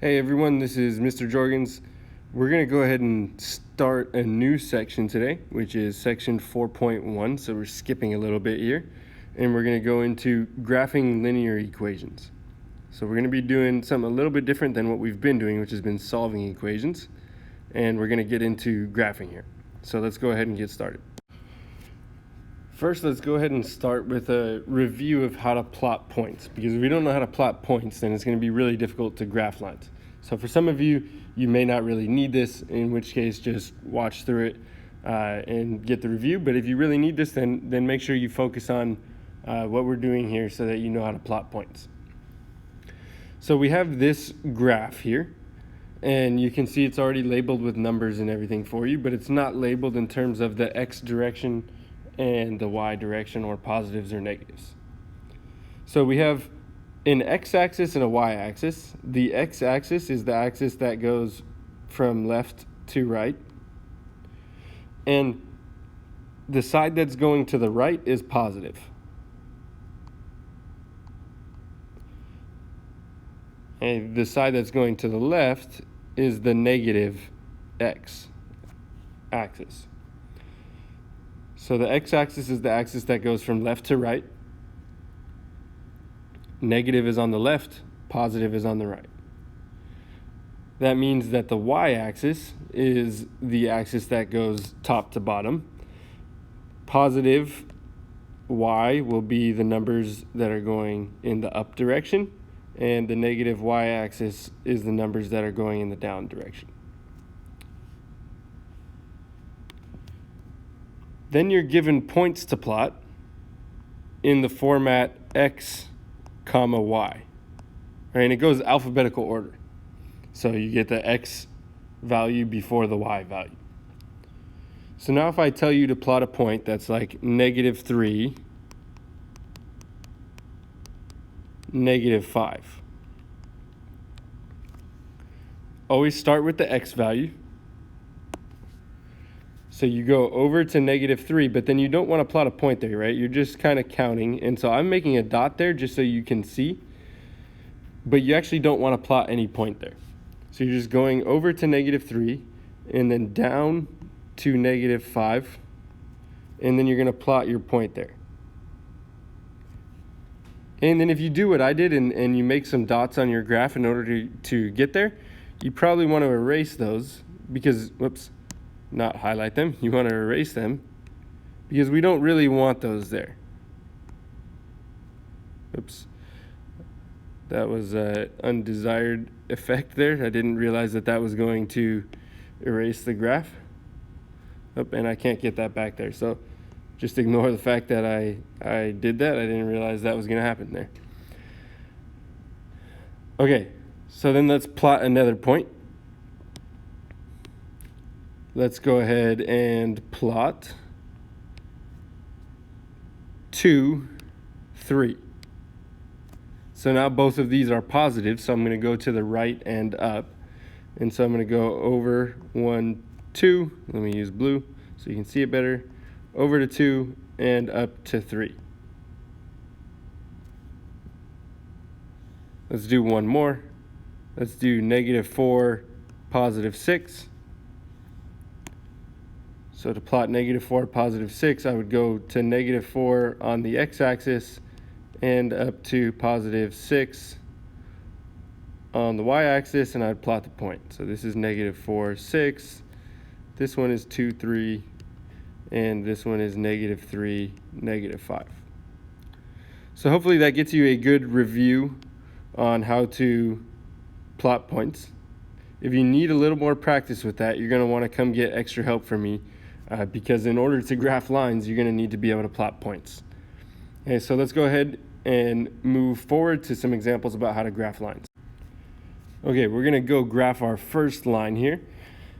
Hey everyone, this is Mr. Jorgens. We're going to go ahead and start a new section today, which is section 4.1. So we're skipping a little bit here, and we're going to go into graphing linear equations. So we're going to be doing something a little bit different than what we've been doing, which has been solving equations. And we're going to get into graphing here. So let's go ahead and get started. First, let's go ahead and start with a review of how to plot points, because if we don't know how to plot points, then it's going to be really difficult to graph lines. So for some of you, you may not really need this, in which case just watch through it and get the review. But if you really need this, then make sure you focus on what we're doing here so that you know how to plot points. So we have this graph here, and you can see it's already labeled with numbers and everything for you, but it's not labeled in terms of the x direction and the y direction, or positives or negatives. So we have an x-axis and a y-axis. The x-axis is the axis that goes from left to right, and the side that's going to the right is positive. And the side that's going to the left is the negative x-axis. So the x-axis is the axis that goes from left to right. Negative is on the left, positive is on the right. That means that the y-axis is the axis that goes top to bottom. Positive y will be the numbers that are going in the up direction, and the negative y-axis is the numbers that are going in the down direction. Then you're given points to plot in the format x, comma, y. Right? And it goes alphabetical order. So you get the x value before the y value. So now if I tell you to plot a point that's like -3, -5. Always start with the x value. So you go over to -3, but then you don't want to plot a point there, right? You're just kind of counting. And so I'm making a dot there just so you can see, but you actually don't want to plot any point there. So you're just going over to -3 and then down to -5, and then you're going to plot your point there. And then if you do what I did and you make some dots on your graph in order to get there, you probably want to erase those because, not highlight them, you want to erase them because we don't really want those there. That was an undesired effect there. I didn't realize that was going to erase the graph. And I can't get that back there. So just ignore the fact that I did that. I didn't realize that was going to happen there. Okay, so then let's plot another point. Let's go ahead and plot 2, 3. So now both of these are positive, so I'm going to go to the right and up. And so I'm going to go over 1, 2. Let me use blue so you can see it better. Over to 2 and up to 3. Let's do one more. Let's do -4, +6. So to plot -4, +6, I would go to -4 on the x-axis and up to +6 on the y-axis, and I'd plot the point. So this is -4, 6. This one is 2, 3. And this one is -3, -5. So hopefully that gets you a good review on how to plot points. If you need a little more practice with that, you're going to want to come get extra help from me. Because in order to graph lines, you're going to need to be able to plot points. Okay, so let's go ahead and move forward to some examples about how to graph lines. Okay, we're going to go graph our first line here.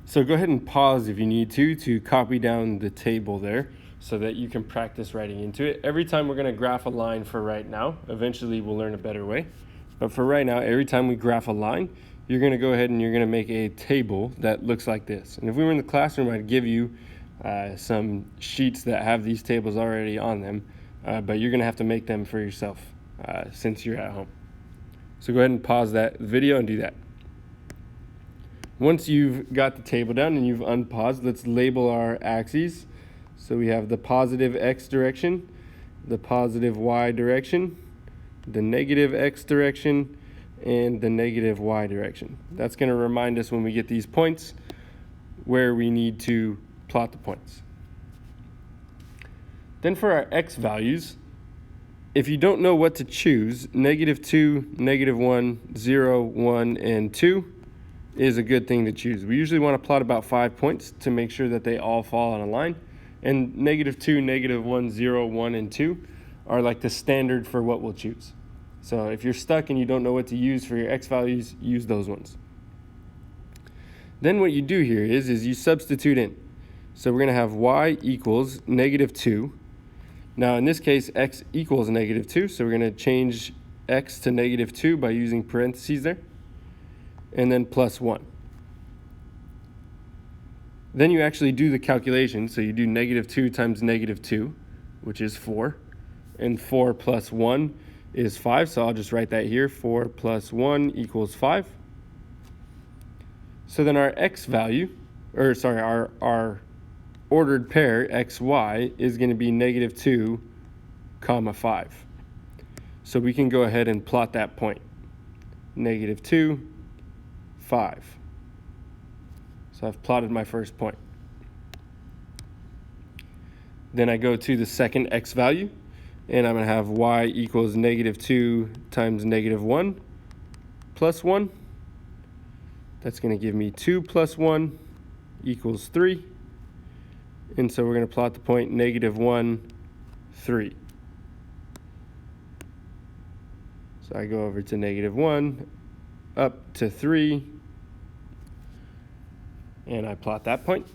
So go ahead and pause if you need to copy down the table there so that you can practice writing into it. Every time we're going to graph a line for right now, eventually we'll learn a better way. But for right now, every time we graph a line, you're going to go ahead and you're going to make a table that looks like this. And if we were in the classroom, I'd give you some sheets that have these tables already on them, but you're going to have to make them for yourself since you're at home. So go ahead and pause that video and do that. Once you've got the table down and you've unpaused, let's label our axes. So we have the positive x direction, the positive y direction, the negative x direction, and the negative y direction. That's going to remind us when we get these points where we need to plot the points. Then for our x values, if you don't know what to choose, -2, -1, 0, 1, and 2 is a good thing to choose. We usually want to plot about 5 points to make sure that they all fall on a line. And -2, -1, 0, 1, and 2 are like the standard for what we'll choose. So if you're stuck and you don't know what to use for your x values, use those ones. Then what you do here is you substitute in. So we're going to have y equals -2. Now in this case, x equals -2, so we're going to change x to -2 by using parentheses there, and then +1. Then you actually do the calculation, so you do -2 times -2, which is 4, and 4 plus 1 is 5, so I'll just write that here, 4 plus 1 equals 5. So then our x value, our ordered pair, xy, is going to be -2, 5. So we can go ahead and plot that point, -2, 5. So I've plotted my first point. Then I go to the second x value, and I'm going to have y equals -2 times -1 plus 1. That's going to give me 2 plus 1 equals 3. And so we're going to plot the point -1, 3. So I go over to -1, up to 3, and I plot that point.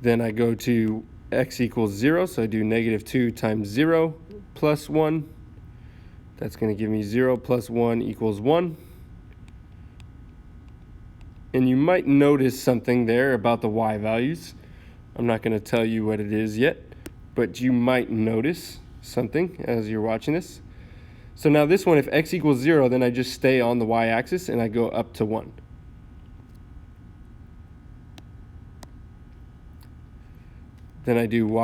Then I go to x equals 0, so I do -2 times 0 plus 1. That's going to give me 0 plus 1 equals 1. And you might notice something there about the y values. I'm not going to tell you what it is yet, but you might notice something as you're watching this. So now this one, if x equals 0, then I just stay on the y-axis and I go up to 1. Then I do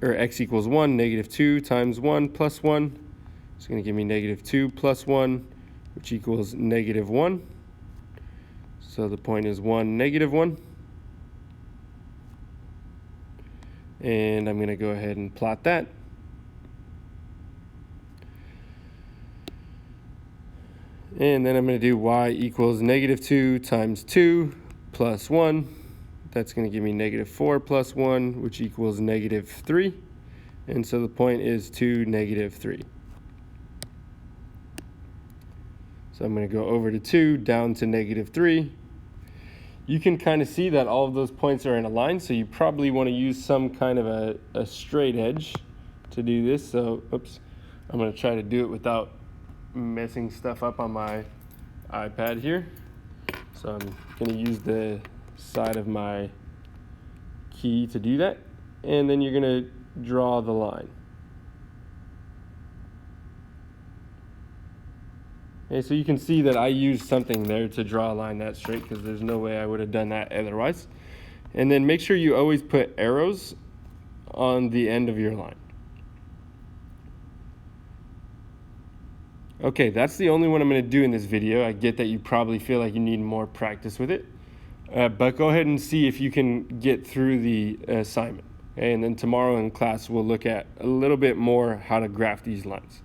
x equals 1, -2 times 1 plus 1. It's going to give me -2 plus 1, which equals -1. So the point is 1, -1. And I'm going to go ahead and plot that. And then I'm going to do y equals -2 times 2 plus 1. That's going to give me -4 plus 1, which equals -3. And so the point is 2, -3. So I'm going to go over to 2, down to -3. You can kind of see that all of those points are in a line, so you probably want to use some kind of a straight edge to do this. So, oops, I'm going to try to do it without messing stuff up on my iPad here. So I'm going to use the side of my key to do that, and then you're going to draw the line. Okay, so you can see that I used something there to draw a line that straight, because there's no way I would have done that otherwise. And then make sure you always put arrows on the end of your line. Okay, that's the only one I'm going to do in this video. I get that you probably feel like you need more practice with it, but go ahead and see if you can get through the assignment. Okay, and then tomorrow in class we'll look at a little bit more how to graph these lines.